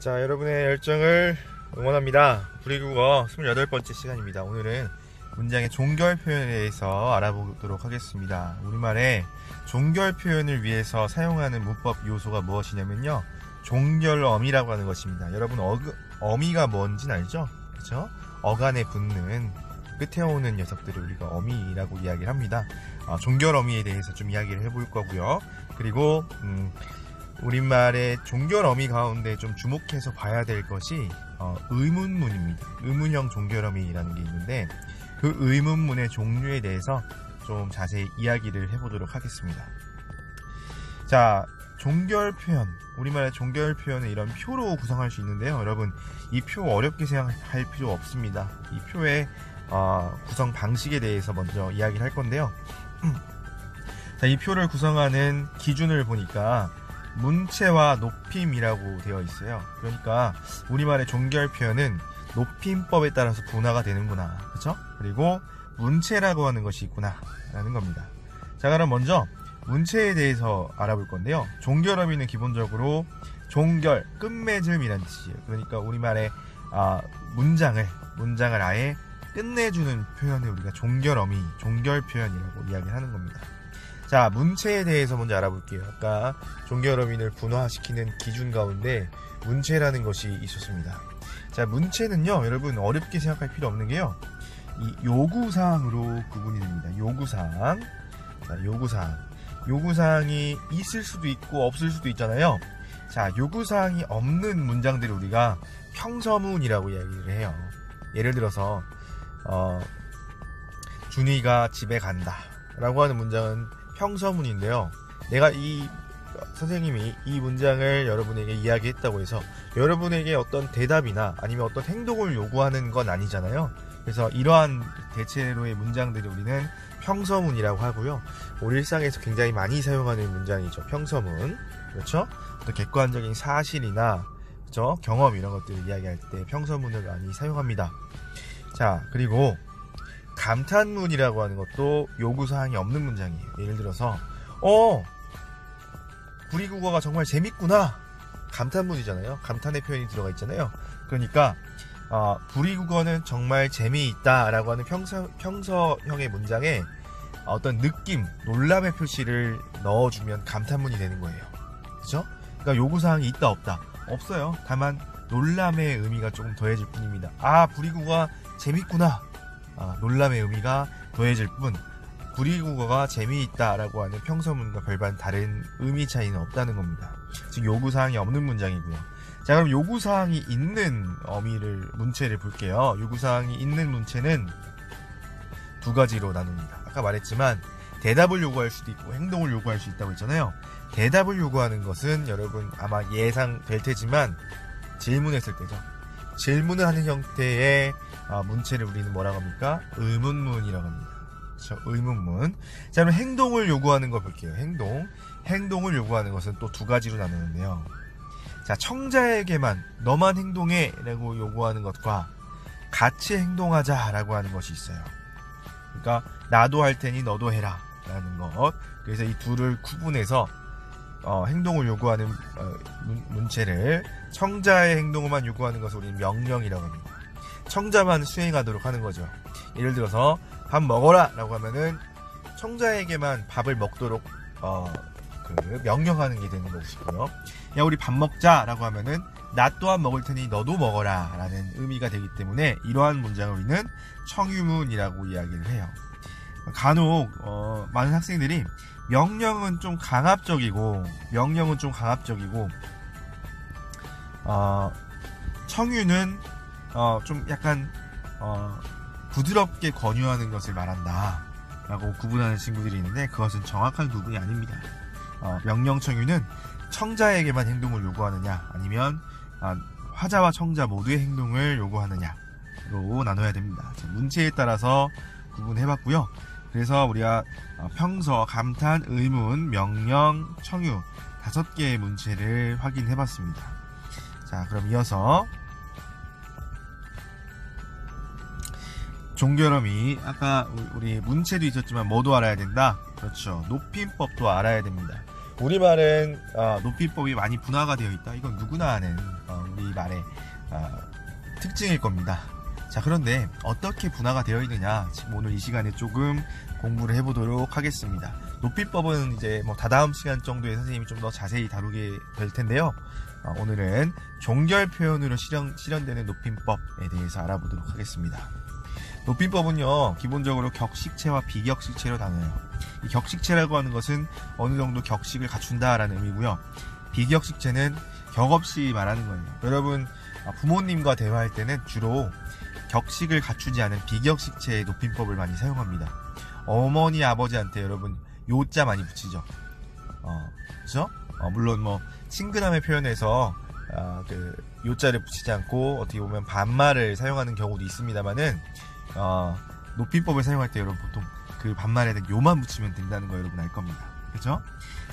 자, 여러분의 열정을 응원합니다. 불이국어 28번째 시간입니다. 오늘은 문장의 종결 표현에 대해서 알아보도록 하겠습니다. 우리말에 종결 표현을 위해서 사용하는 문법 요소가 무엇이냐면요, 종결어미라고 하는 것입니다. 여러분, 어미가 뭔지는 알죠? 그렇죠? 어간에 붙는 끝에 오는 녀석들을 우리가 어미라고 이야기를 합니다. 종결어미에 대해서 좀 이야기를 해볼 거고요. 그리고 우리말의 종결어미 가운데 좀 주목해서 봐야 될 것이 의문문입니다. 의문형 종결어미라는 게 있는데, 그 의문문의 종류에 대해서 좀 자세히 이야기를 해보도록 하겠습니다. 자, 종결 표현, 우리말의 종결 표현은 이런 표로 구성할 수 있는데요. 여러분, 이 표 어렵게 생각할 필요 없습니다. 이 표의 구성 방식에 대해서 먼저 이야기를 할 건데요. 자, 이 표를 구성하는 기준을 보니까 문체와 높임이라고 되어 있어요. 그러니까 우리말의 종결 표현은 높임법에 따라서 분화가 되는구나, 그렇죠? 그리고 문체라고 하는 것이 있구나 라는 겁니다. 자, 그럼 먼저 문체에 대해서 알아볼 건데요. 종결어미는 기본적으로 종결, 끝맺음이라는 뜻이에요. 그러니까 우리말의 문장을 아예 끝내주는 표현을 우리가 종결어미, 종결 표현이라고 이야기를 하는 겁니다. 자, 문체에 대해서 먼저 알아볼게요. 아까 종결어미를 분화시키는 기준 가운데 문체라는 것이 있었습니다. 자, 문체는요, 여러분 어렵게 생각할 필요 없는 게요, 이 요구사항으로 구분이 됩니다. 요구사항. 자, 요구사항이 있을 수도 있고 없을 수도 있잖아요. 자, 요구사항이 없는 문장들을 우리가 평서문이라고 이야기를 해요. 예를 들어서 준이가 집에 간다 라고 하는 문장은 평서문인데요, 내가 선생님이 이 문장을 여러분에게 이야기했다고 해서 여러분에게 어떤 대답이나 아니면 어떤 행동을 요구하는 건 아니잖아요. 그래서 이러한 대체로의 문장들을 우리는 평서문이라고 하고요. 우리 일상에서 굉장히 많이 사용하는 문장이죠, 평서문. 그렇죠? 또 객관적인 사실이나, 그렇죠? 경험 이런 것들을 이야기할 때 평서문을 많이 사용합니다. 자, 그리고 감탄문이라고 하는 것도 요구사항이 없는 문장이에요. 예를 들어서 불이국어가 정말 재밌구나, 감탄문이잖아요. 감탄의 표현이 들어가 있잖아요. 그러니까 불이국어는 정말 재미있다 라고 하는 평서형의 문장에 어떤 느낌, 놀람의 표시를 넣어주면 감탄문이 되는 거예요. 그렇죠? 그러니까 요구사항이 있다 없다? 없어요. 다만 놀람의 의미가 조금 더해질 뿐입니다. 불이국어가 재밌구나, 놀람의 의미가 더해질 뿐, 불이국어가 재미있다 라고 하는 평서문과 별반 다른 의미 차이는 없다는 겁니다. 즉 요구사항이 없는 문장이고요. 자, 그럼 요구사항이 있는 문체를 볼게요. 요구사항이 있는 문체는 두 가지로 나눕니다. 아까 말했지만 대답을 요구할 수도 있고 행동을 요구할 수 있다고 했잖아요. 대답을 요구하는 것은 여러분 아마 예상될 테지만 질문했을 때죠. 질문을 하는 형태의 문체를 우리는 뭐라고 합니까? 의문문이라고 합니다. 그렇죠? 의문문. 자, 그럼 행동을 요구하는 거 볼게요. 행동을 요구하는 것은 또 두 가지로 나누는데요. 자, 청자에게만 너만 행동해 라고 요구하는 것과 같이 행동하자 라고 하는 것이 있어요. 그러니까 나도 할 테니 너도 해라 라는 것. 그래서 이 둘을 구분해서 행동을 요구하는 문체를, 청자의 행동만 요구하는 것을 우리는 명령이라고 합니다. 청자만 수행하도록 하는 거죠. 예를 들어서 밥 먹어라 라고 하면은 청자에게만 밥을 먹도록 명령하는 게 되는 것이고요. 야, 우리 밥 먹자 라고 하면은 나 또한 먹을 테니 너도 먹어라 라는 의미가 되기 때문에 이러한 문장을 우리는 청유문이라고 이야기를 해요. 간혹 많은 학생들이 명령은 좀 강압적이고 청유는 좀 약간 부드럽게 권유하는 것을 말한다 라고 구분하는 친구들이 있는데, 그것은 정확한 구분이 아닙니다. 명령 청유는 청자에게만 행동을 요구하느냐, 아니면 화자와 청자 모두의 행동을 요구하느냐로 나눠야 됩니다. 문체에 따라서 구분해봤고요. 그래서 우리가 평서, 감탄, 의문, 명령, 청유 5개의 문체를 확인해봤습니다. 자, 그럼 이어서 종결어미, 아까 우리 문체도 있었지만 뭐도 알아야 된다? 그렇죠. 높임법도 알아야 됩니다. 우리말은 높임법이 많이 분화가 되어 있다. 이건 누구나 아는 우리 말의 특징일 겁니다. 자, 그런데 어떻게 분화가 되어 있느냐, 지금 오늘 이 시간에 조금 공부를 해보도록 하겠습니다. 높임법은 이제 뭐 다다음 시간 정도에 선생님이 좀 더 자세히 다루게 될 텐데요. 오늘은 종결 표현으로 실현되는 높임법에 대해서 알아보도록 하겠습니다. 높임법은요, 기본적으로 격식체와 비격식체로 나눠요. 이 격식체라고 하는 것은 어느 정도 격식을 갖춘다라는 의미고요. 비격식체는 격 없이 말하는 거예요. 여러분, 부모님과 대화할 때는 주로 격식을 갖추지 않은 비격식체의 높임법을 많이 사용합니다. 어머니, 아버지한테 여러분 요자 많이 붙이죠. 그죠? 물론 뭐 친근함의 표현에서 그 요자를 붙이지 않고 어떻게 보면 반말을 사용하는 경우도 있습니다만은 높임법을 사용할 때 여러분 보통 그 반말에는 요만 붙이면 된다는 거 여러분 알 겁니다. 그죠?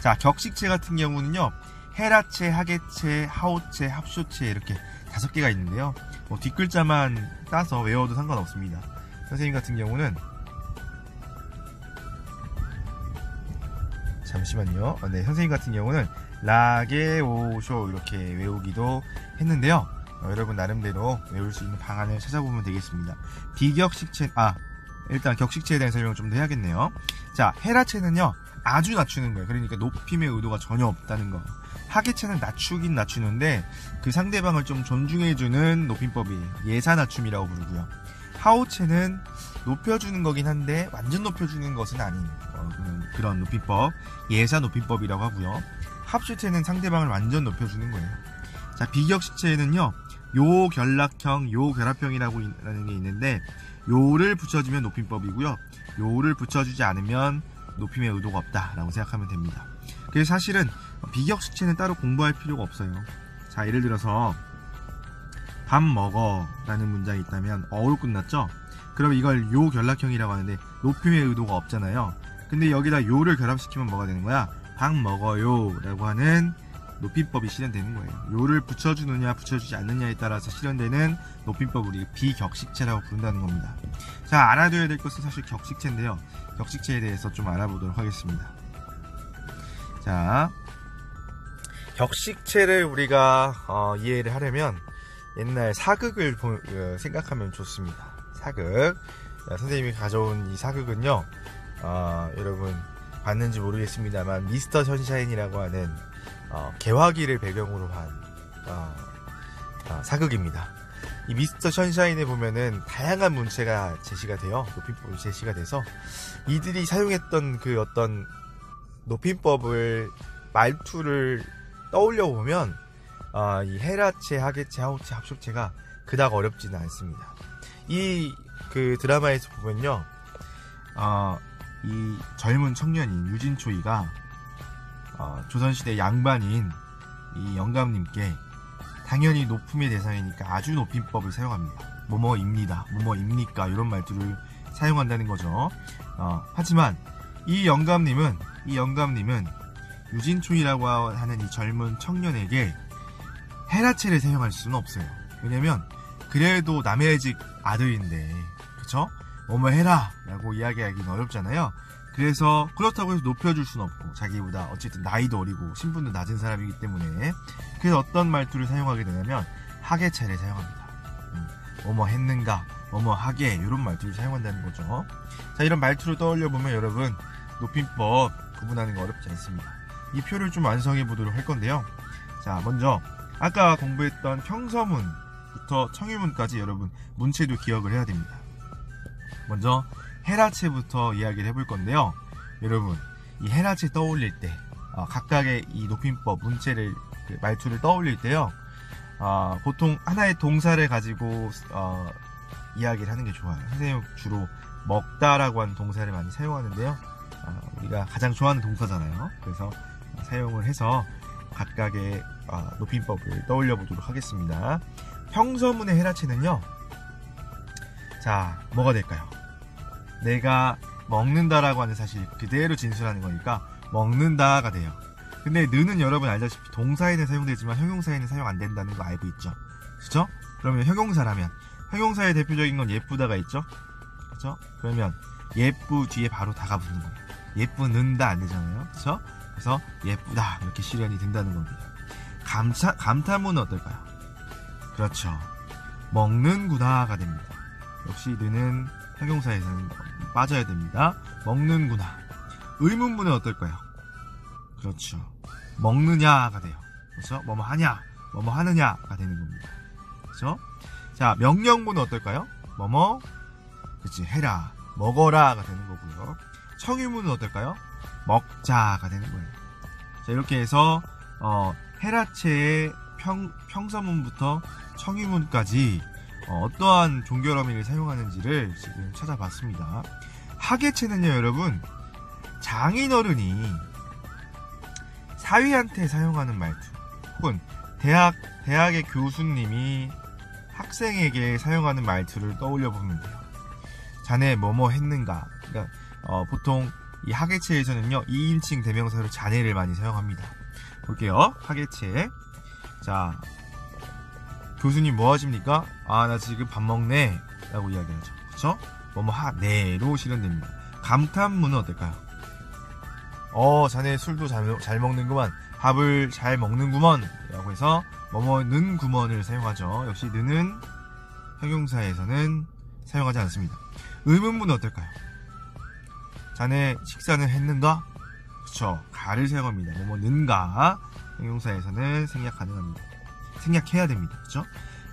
자, 격식체 같은 경우는요, 헤라체, 하계체, 하오체, 합쇼체 이렇게 5개가 있는데요. 뭐 뒷글자만 따서 외워도 상관없습니다. 선생님 같은 경우는 잠시만요. 네, 선생님 같은 경우는 라게오쇼 이렇게 외우기도 했는데요. 여러분 나름대로 외울 수 있는 방안을 찾아보면 되겠습니다. 비격식체, 일단 격식체에 대한 설명을 좀 더 해야겠네요. 자, 헤라체는요, 아주 낮추는 거예요. 그러니까 높임의 의도가 전혀 없다는 거. 하계체는 낮추긴 낮추는데 그 상대방을 좀 존중해주는 높임법이에요. 예사 낮춤이라고 부르고요. 하오체는 높여주는 거긴 한데 완전 높여주는 것은 아닌 그런 높임법, 예사 높임법이라고 하고요. 합쇼체는 상대방을 완전 높여주는 거예요. 자, 비격식체는요, 요 결락형, 요 결합형이라고 하는 게 있는데, 요를 붙여주면 높임법이고요. 요를 붙여주지 않으면 높임의 의도가 없다라고 생각하면 됩니다. 그래서 사실은 비격식체는 따로 공부할 필요가 없어요. 자, 예를 들어서 밥 먹어 라는 문장이 있다면 어로 끝났죠? 그럼 이걸 요 결락형이라고 하는데 높임의 의도가 없잖아요. 근데 여기다 요를 결합시키면 뭐가 되는 거야? 밥 먹어요 라고 하는 높임법이 실현되는 거예요. 요를 붙여주느냐 붙여주지 않느냐에 따라서 실현되는 높임법을 우리 비격식체라고 부른다는 겁니다. 자, 알아둬야 될 것은 사실 격식체인데요. 격식체에 대해서 좀 알아보도록 하겠습니다. 자, 격식체를 우리가 이해를 하려면 옛날 사극을 생각하면 좋습니다. 사극. 선생님이 가져온 이 사극은요, 여러분 봤는지 모르겠습니다만 미스터 선샤인이라고 하는 개화기를 배경으로 한 사극입니다. 이 미스터 선샤인에 보면은 다양한 문체가 제시가 돼요. 높임법이 제시가 돼서 이들이 사용했던 그 어떤 높임법을, 말투를 떠올려 보면 이 헤라체, 하계체, 하오체, 합쇼체가 그닥 어렵지는 않습니다. 이 그 드라마에서 보면요, 이 젊은 청년인 유진초이가 조선시대 양반인 이 영감님께 당연히 높음의 대상이니까 아주 높임법을 사용합니다. 뭐뭐입니다, 뭐뭐입니까 이런 말투를 사용한다는 거죠. 하지만 이 영감님은 유진초이라고 하는 이 젊은 청년에게 헤라체를 사용할 수는 없어요. 왜냐면 그래도 남의 집 아들인데, 그쵸? 뭐뭐 해라 라고 이야기하기는 어렵잖아요. 그래서 그렇다고 해서 높여줄 수는 없고, 자기보다 어쨌든 나이도 어리고 신분도 낮은 사람이기 때문에, 그래서 어떤 말투를 사용하게 되냐면 하계체를 사용합니다. 뭐뭐 했는가, 뭐뭐 하게, 이런 말투를 사용한다는 거죠. 자, 이런 말투를 떠올려보면 여러분 높임법 구분하는 거 어렵지 않습니다. 이 표를 좀 완성해 보도록 할 건데요. 자, 먼저 아까 공부했던 평서문부터 청유문까지 여러분 문체도 기억을 해야 됩니다. 먼저 헤라체부터 이야기를 해볼 건데요. 여러분, 이 헤라체 떠올릴 때 각각의 이 높임법 문체를, 그 말투를 떠올릴 때요, 보통 하나의 동사를 가지고 이야기를 하는 게 좋아요. 선생님 주로 먹다라고 하는 동사를 많이 사용하는데요. 우리가 가장 좋아하는 동사잖아요. 그래서 사용을 해서 각각의 높임법을 떠올려 보도록 하겠습니다. 평서문의 헤라체는요, 자, 뭐가 될까요? 내가 먹는다라고 하는 사실 그대로 진술하는 거니까 먹는다가 돼요. 근데 느는 여러분 알다시피 동사에는 사용되지만 형용사에는 사용 안 된다는 거 알고 있죠? 그쵸? 그러면 형용사라면 형용사의 대표적인 건 예쁘다가 있죠? 그쵸? 그러면 예쁘 뒤에 바로 다가 붙는 거예요. 예쁘는다 안 되잖아요. 그쵸? 그래서 예쁘다 이렇게 실현이 된다는 겁니다. 감탄문은 어떨까요? 그렇죠. 먹는구나가 됩니다. 역시 느는 형용사에서는 빠져야 됩니다. 먹는구나. 의문문은 어떨까요? 그렇죠. 먹느냐가 돼요. 그렇죠? 뭐뭐 하냐, 뭐뭐 하느냐가 되는 겁니다. 그렇죠? 자, 명령문은 어떨까요? 뭐뭐, 그치, 해라, 먹어라가 되는 거고요. 청유문은 어떨까요? 먹자가 되는 거예요. 자, 이렇게 해서 해라체의 평서문부터 청유문까지 어떠한 종결어민을 사용하는지를 지금 찾아봤습니다. 하계체는요, 여러분, 장인어른이 사위한테 사용하는 말투, 혹은 대학의 교수님이 학생에게 사용하는 말투를 떠올려 보면 돼요. 자네 뭐뭐 했는가. 그러니까 보통 이 하계체에서는요 2인칭 대명사로 자네를 많이 사용합니다. 볼게요. 하계체. 자, 교수님 뭐 하십니까? 아, 나 지금 밥 먹네 라고 이야기하죠. 그쵸? 뭐뭐 하네로 실현됩니다. 감탄문은 어떨까요? 자네 술도 잘 먹는구만, 밥을 잘 먹는구먼 라고 해서 뭐뭐는 구먼을 사용하죠. 역시 느는 형용사에서는 사용하지 않습니다. 의문문은 어떨까요? 자네 식사는 했는가? 그쵸, 가를 사용합니다. 뭐뭐는가 형용사에서는 생략 가능합니다. 생략해야 됩니다. 그쵸?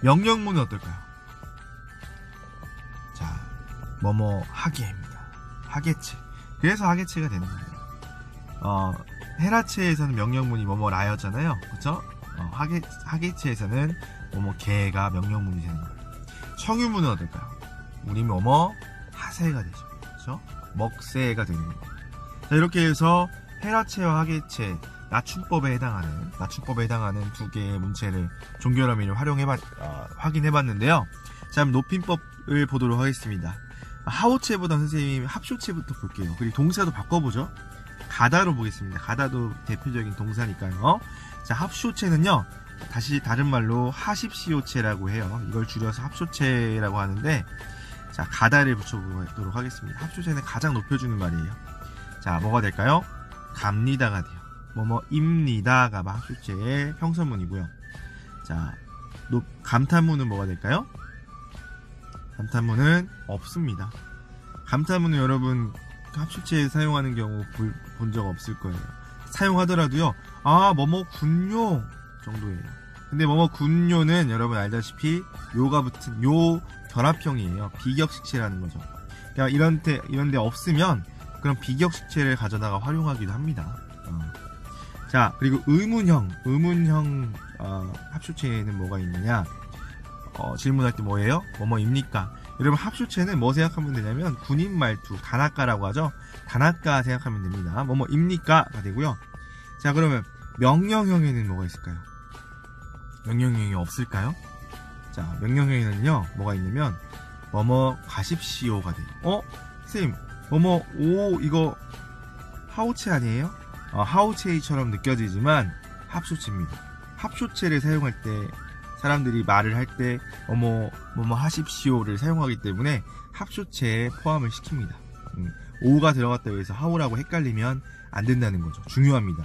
명령문은 어떨까요? 자, 뭐뭐 하게입니다. 하계체. 그래서 하계체가 되는 겁니다. 해라체에서는 명령문이 뭐뭐라였잖아요. 그쵸? 하계체에서는 뭐뭐 개가 명령문이 되는 거예요. 청유문은 어떨까요? 우리 뭐뭐 하세가 되죠. 그쵸? 먹세가 되는 겁니다. 자, 이렇게 해서 해라체와 하계체, 낮춤법에 해당하는 두 개의 문체를 종결어민을 확인해봤는데요. 자, 그럼 높임법을 보도록 하겠습니다. 하호체보다 선생님 합쇼체부터 볼게요. 그리고 동사도 바꿔보죠. 가다로 보겠습니다. 가다도 대표적인 동사니까요. 자, 합쇼체는요, 다른 말로 하십시오체라고 해요. 이걸 줄여서 합쇼체라고 하는데, 자, 가다를 붙여보도록 하겠습니다. 합쇼체는 가장 높여주는 말이에요. 자, 뭐가 될까요? 갑니다가 돼요. 뭐뭐입니다가 합쇼체의 평서문이고요. 자, 감탄문은 뭐가 될까요? 감탄문은 없습니다. 감탄문은 여러분 합쇼체에 사용하는 경우 본 적 없을 거예요. 사용하더라도요, 뭐뭐군요 정도예요. 근데 뭐뭐군요는 여러분 알다시피 요가 붙은 요 결합형이에요. 비격식체라는 거죠. 그러니까 이런데 없으면 그럼 비격식체를 가져다가 활용하기도 합니다. 자, 그리고 의문형 합쇼체에는 뭐가 있느냐? 질문할 때 뭐예요? 뭐뭐입니까? 여러분 합쇼체는 뭐 생각하면 되냐면 군인 말투, 다나카라고 하죠. 다나카 생각하면 됩니다. 뭐뭐입니까가 되고요. 자, 그러면 명령형에는 뭐가 있을까요? 명령형이 없을까요? 자, 명령형에는요 뭐가 있냐면 뭐뭐 가십시오가 돼요. 선생님 이거 하오체 아니에요? 하오체이처럼 느껴지지만 합쇼체입니다. 합쇼체를 사용할 때 사람들이 말을 할 때 뭐뭐 하십시오를 사용하기 때문에 합쇼체에 포함을 시킵니다. 오가 들어갔다고 해서 하오라고 헷갈리면 안 된다는 거죠. 중요합니다.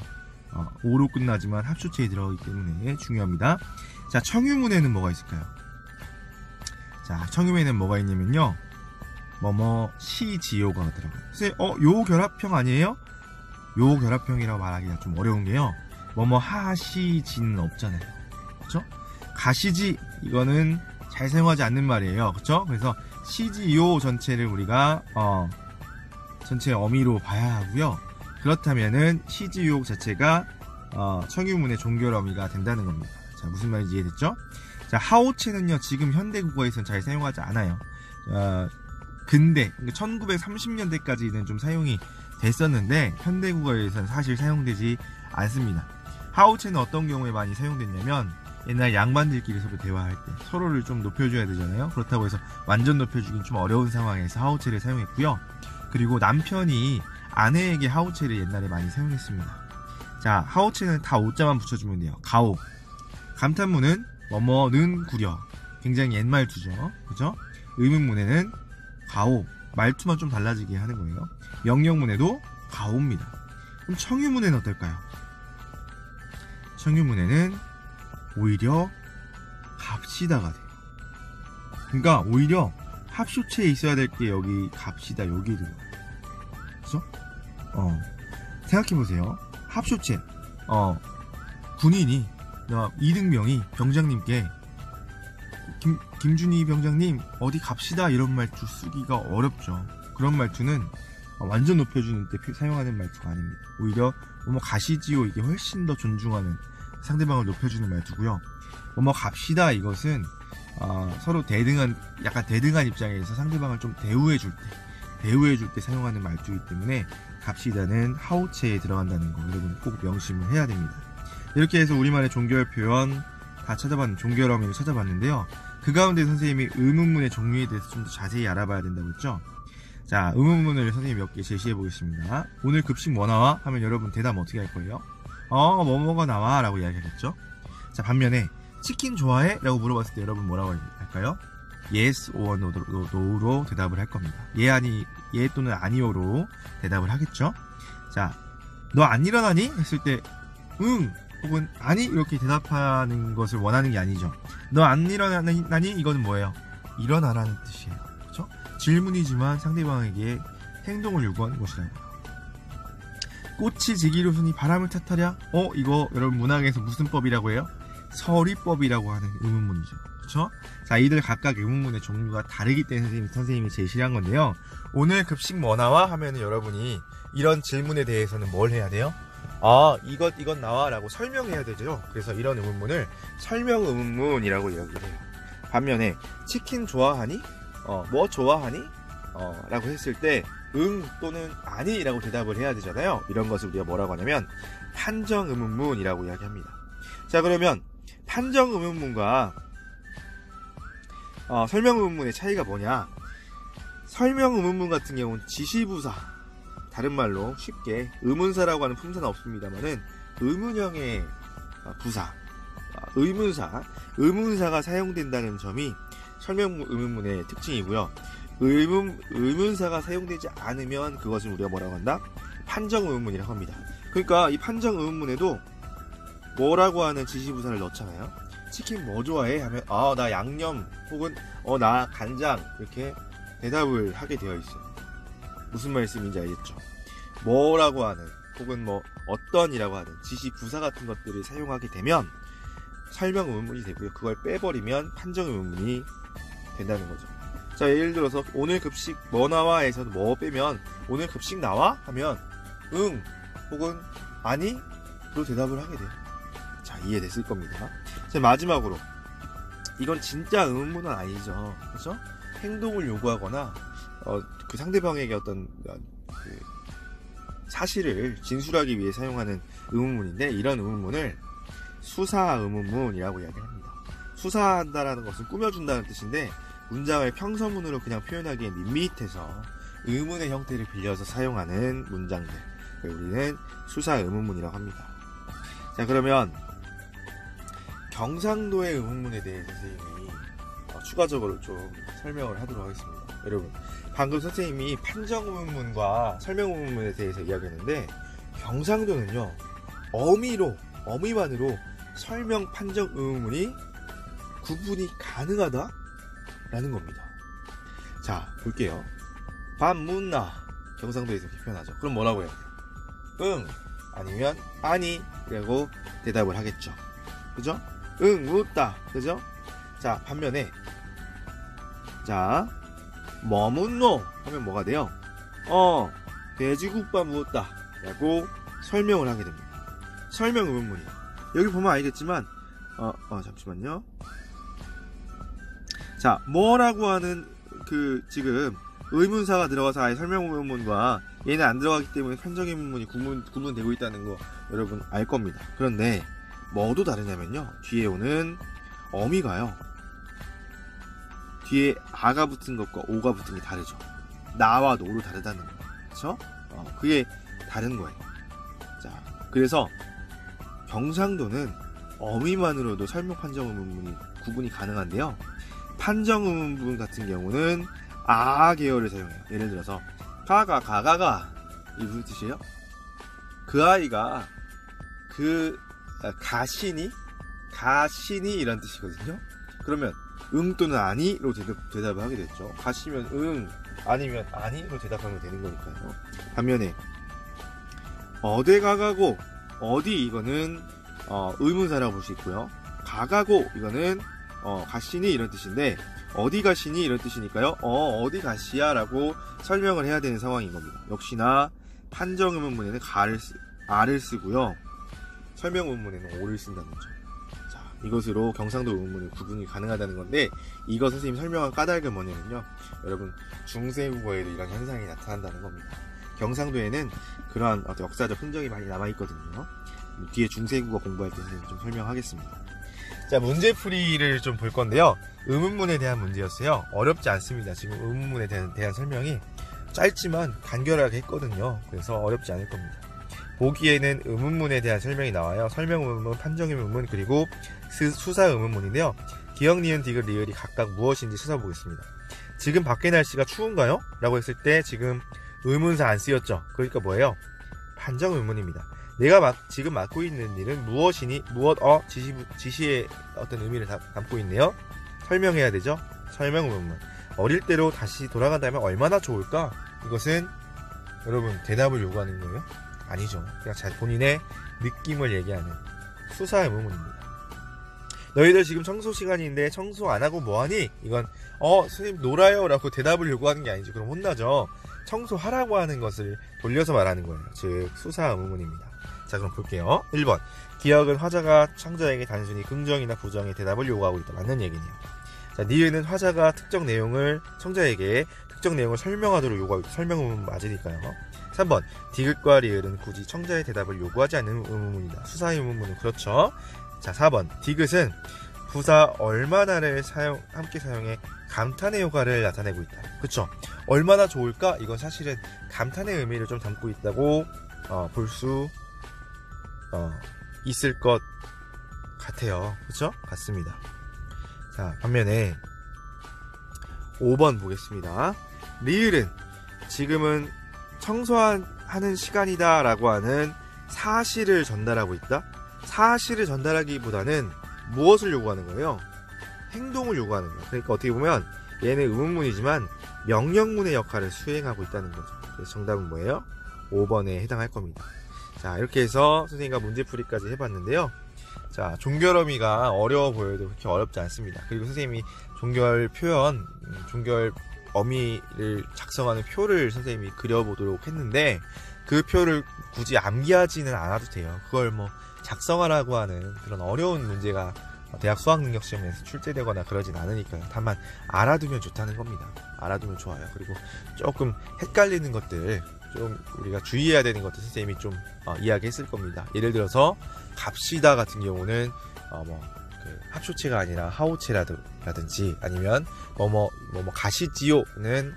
오로 끝나지만 합쇼체에 들어가기 때문에 중요합니다. 자, 청유문에는 뭐가 있을까요? 자, 청유문에는 뭐가 있냐면요, 뭐뭐 시지요가 들어가요. 선생님, 요 결합형 아니에요? 요 결합형이라고 말하기가 좀 어려운 게요, 뭐뭐 하시지는 없잖아요. 그쵸? 가시지, 이거는 잘 사용하지 않는 말이에요. 그쵸? 그래서 시지요 전체를 우리가 전체 어미로 봐야 하고요. 그렇다면은 시지요 자체가 청유문의 종결 어미가 된다는 겁니다. 자, 무슨 말인지 이해됐죠? 자, 하오체는요 지금 현대국어에서는 잘 사용하지 않아요. 근데 1930년대까지는 좀 사용이 됐었는데 현대국어에서는 사실 사용되지 않습니다. 하오체는 어떤 경우에 많이 사용됐냐면, 옛날 양반들끼리 서로 대화할 때 서로를 좀 높여줘야 되잖아요. 그렇다고 해서 완전 높여주긴 좀 어려운 상황에서 하오체를 사용했고요. 그리고 남편이 아내에게 하오체를 옛날에 많이 사용했습니다. 자, 하오체는 다 오자만 붙여주면 돼요. 가오. 감탄문은 뭐뭐는 구려. 굉장히 옛말투죠. 그죠? 의문문에는 가오. 말투만 좀 달라지게 하는 거예요. 명령문에도 가오입니다. 그럼 청유문에는 어떨까요? 청유문에는 오히려 갑시 갑시다가 돼요. 그러니까 오히려 합쇼체에 있어야 될 게 여기 갑시다 여기에 들어가요. 그죠? 생각해보세요. 합쇼체 군인이 이등병이 병장님께 김준희 병장님 어디 갑시다 이런 말투 쓰기가 어렵죠. 그런 말투는 완전 높여주는 때 사용하는 말투가 아닙니다. 오히려 뭐뭐 가시지요 이게 훨씬 더 존중하는 상대방을 높여주는 말투고요. 뭐뭐 갑시다 이것은 서로 약간 대등한 입장에서 상대방을 좀 대우해 줄 때 사용하는 말투이기 때문에 갑시다는 하우체에 들어간다는 거 여러분 꼭 명심을 해야 됩니다. 이렇게 해서 우리말의 종결 표현 종결 어민을 찾아봤는데요. 그 가운데 선생님이 의문문의 종류에 대해서 좀 더 자세히 알아봐야 된다고 했죠. 자, 의문문을 선생님이 몇 개 제시해 보겠습니다. 오늘 급식 뭐 나와? 하면 여러분 대답 어떻게 할 거예요? 뭐뭐가 나와 라고 이야기하겠죠. 자, 반면에 치킨 좋아해? 라고 물어봤을 때 여러분 뭐라고 할까요? yes or no로 대답을 할 겁니다. 예 또는 아니오로 대답을 하겠죠. 자, 너 안 일어나니? 했을 때 응 혹은 아니 이렇게 대답하는 것을 원하는 게 아니죠. 너 안 일어나니? 이거는 뭐예요? 일어나라는 뜻이에요. 그렇죠? 질문이지만 상대방에게 행동을 요구하는 것이라고요. 꽃이 지기로 순이 바람을 탓하랴? 이거 여러분 문학에서 무슨 법이라고 해요? 서리법이라고 하는 의문문이죠. 그렇죠? 자, 이들 각각 의문문의 종류가 다르기 때문에 선생님이 제시를 한 건데요. 오늘 급식 뭐 나와? 하면은 여러분이 이런 질문에 대해서는 뭘 해야 돼요? 이것 나와 라고 설명해야 되죠. 그래서 이런 의문문을 설명 의문문이라고 이야기를 해요. 반면에 치킨 좋아하니? 뭐 좋아하니? 라고 했을 때 응 또는 아니 라고 대답을 해야 되잖아요. 이런 것을 우리가 뭐라고 하냐면 판정 의문문이라고 이야기합니다. 자, 그러면 판정 의문문과 설명 의문문의 차이가 뭐냐? 설명 의문문 같은 경우는 지시부사, 다른 말로 쉽게 의문사라고 하는 품사는 없습니다만은 의문형의 부사, 의문사가 사용된다는 점이 설명 의문문의 특징이고요. 의문사가 사용되지 않으면 그것을 우리가 뭐라고 한다? 판정 의문문이라고 합니다. 그러니까 이 판정 의문문에도 뭐라고 하는 지시부사를 넣잖아요. 치킨 뭐 좋아해? 하면 나 양념 혹은 나 간장 이렇게 대답을 하게 되어 있어요. 무슨 말씀인지 알겠죠? 뭐라고 하는 혹은 뭐 어떤이라고 하는 지시부사 같은 것들을 사용하게 되면 설명 의문문이 되고요. 그걸 빼버리면 판정 의문문이 된다는 거죠. 자, 예를 들어서 오늘 급식 뭐 나와? 에서 뭐 빼면 오늘 급식 나와? 하면 응 혹은 아니 로 대답을 하게 돼요. 자, 이해됐을 겁니다. 자, 마지막으로 이건 진짜 의문문은 아니죠. 그렇죠? 행동을 요구하거나 그 상대방에게 어떤 그 사실을 진술하기 위해 사용하는 의문문인데 이런 의문문을 수사 의문문이라고 이야기합니다. 수사한다라는 것은 꾸며준다는 뜻인데 문장을 평서문으로 그냥 표현하기에 밋밋해서 의문의 형태를 빌려서 사용하는 문장들, 우리는 수사 의문문이라고 합니다. 자, 그러면 경상도의 의문문에 대해서 선생님이 추가적으로 좀 설명을 하도록 하겠습니다. 여러분, 방금 선생님이 판정 의문문과 설명 의문문에 대해서 이야기했는데 경상도는요, 어미만으로 설명 판정 의문문이 구분이 가능하다? 라는 겁니다. 자, 볼게요. 밥 묻나? 경상도에서 이렇게 표현하죠. 그럼 뭐라고 해야 돼요? 응 아니면 아니 라고 대답을 하겠죠. 그죠? 응 묻다. 그죠? 자, 반면에 뭐 묻노? 하면 뭐가 돼요? 돼지국밥 묻다 라고 설명을 하게 됩니다. 설명 의문문이에요. 여기 보면 알겠지만 잠시만요. 자, 뭐라고 하는 지금 의문사가 들어가서 아예 설명 의문문과 얘는 안 들어가기 때문에 판정 의문문이 구분되고 있다는 거 여러분 알 겁니다. 그런데 뭐도 다르냐면요, 뒤에 오는 어미가요, 뒤에 아가 붙은 것과 오가 붙은 게 다르죠. 나와 노로 다르다는 거예요. 그쵸? 그게 다른 거예요. 자, 그래서 경상도는 어미만으로도 설명 판정 의문문이 구분이 가능한데요, 판정 의문문 같은 경우는 계열을 사용해요. 예를 들어서 가가 이 무슨 뜻이에요? 그 아이가 가시니 이런 뜻이거든요. 그러면 또는 아니로 대답을 하게 됐죠. 가시면 아니면 아니로 대답하면 되는 거니까요. 반면에 어디 가가고, 어디 이거는 의문사라고 볼 수 있고요. 가가고 이거는 가시니 이런 뜻인데, 어디 가시니 이런 뜻이니까요. 어디 가시야 라고 설명을 해야 되는 상황인 겁니다. 역시나 판정 의문문에는 아를 쓰고요. 설명 의문문에는 오를 쓴다는 거죠. 자, 이것으로 경상도 의문문의 구분이 가능하다는 건데, 이거 선생님이 설명한 까닭은 뭐냐면요, 여러분 중세국어에도 이런 현상이 나타난다는 겁니다. 경상도에는 그러한 역사적 흔적이 많이 남아있거든요. 뒤에 중세국어 공부할 때 선생님이 좀 설명하겠습니다. 자, 문제풀이를 좀 볼 건데요. 의문문에 대한 문제였어요. 어렵지 않습니다. 지금 의문문에 대한 설명이 짧지만 간결하게 했거든요. 그래서 어렵지 않을 겁니다. 보기에는 의문문에 대한 설명이 나와요. 설명 의문문, 판정 의문문, 그리고 수사 의문문인데요. 기역, 니은, 디귿, 리을이 각각 무엇인지 찾아보겠습니다. 지금 밖의 날씨가 추운가요? 라고 했을 때 지금 의문사 안 쓰였죠. 그러니까 뭐예요? 판정 의문입니다. 내가 지금 맡고 있는 일은 무엇이니? 지시의 어떤 의미를 담고 있네요. 설명해야 되죠. 설명 의문문. 어릴 때로 다시 돌아간다면 얼마나 좋을까? 이것은 여러분 대답을 요구하는 거예요? 아니죠. 그냥 본인의 느낌을 얘기하는 수사 의문문입니다. 너희들 지금 청소 시간인데 청소 안 하고 뭐하니? 이건 선생님 놀아요 라고 대답을 요구하는 게 아니지. 그럼 혼나죠. 청소하라고 하는 것을 돌려서 말하는 거예요. 즉 수사 의문문입니다. 자, 그럼 볼게요. 1번. 기역은 화자가 청자에게 단순히 긍정이나 부정의 대답을 요구하고 있다. 맞는 얘기네요. 자, 니은은 화자가 특정 내용을 청자에게 특정 내용을 설명하도록 요구하고 있다. 설명 의문문 맞으니까요. 3번. 디귿과 리을은 굳이 청자의 대답을 요구하지 않는 의문문이다. 수사 의문문은 그렇죠. 자, 4번. 디귿은 부사 얼마나를 함께 사용해 감탄의 효과를 나타내고 있다. 그쵸? 얼마나 좋을까? 이건 사실은 감탄의 의미를 좀 담고 있다고 볼 수 있을 것 같아요. 그쵸? 같습니다. 자, 반면에 5번 보겠습니다. 리을은 지금은 청소하는 시간이다 라고 하는 사실을 전달하고 있다. 사실을 전달하기보다는 무엇을 요구하는 거예요? 행동을 요구하는 거예요. 그러니까 어떻게 보면 얘는 의문문이지만 명령문의 역할을 수행하고 있다는 거죠. 그래서 정답은 뭐예요? 5번에 해당할 겁니다. 자, 이렇게 해서 선생님과 문제풀이까지 해봤는데요. 자, 종결어미가 어려워 보여도 그렇게 어렵지 않습니다. 그리고 선생님이 종결 표현, 종결 어미를 작성하는 표를 선생님이 그려보도록 했는데, 그 표를 굳이 암기하지는 않아도 돼요. 그걸 뭐 작성하라고 하는 그런 어려운 문제가 대학 수학능력시험에서 출제되거나 그러진 않으니까요. 다만 알아두면 좋다는 겁니다. 알아두면 좋아요. 그리고 조금 헷갈리는 것들, 좀 우리가 주의해야 되는 것들 선생님이 좀 이야기했을 겁니다. 예를 들어서 갑시다 같은 경우는 합초체가 아니라 하호체라든지, 아니면 가시지요는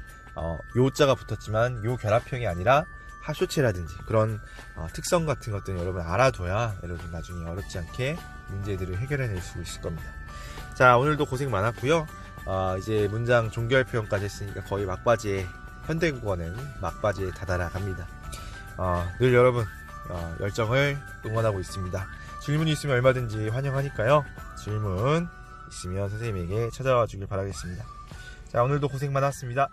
요자가 붙었지만 요 결합형이 아니라 하쇼체라든지, 그런 특성 같은 것들은 여러분 알아둬야 여러분 나중에 어렵지 않게 문제들을 해결해낼 수 있을 겁니다. 자, 오늘도 고생 많았고요. 이제 문장 종결 표현까지 했으니까 거의 막바지에, 현대국어는 막바지에 다다라 갑니다. 늘 여러분 열정을 응원하고 있습니다. 질문이 있으면 얼마든지 환영하니까요. 질문 있으면 선생님에게 찾아와 주길 바라겠습니다. 자, 오늘도 고생 많았습니다.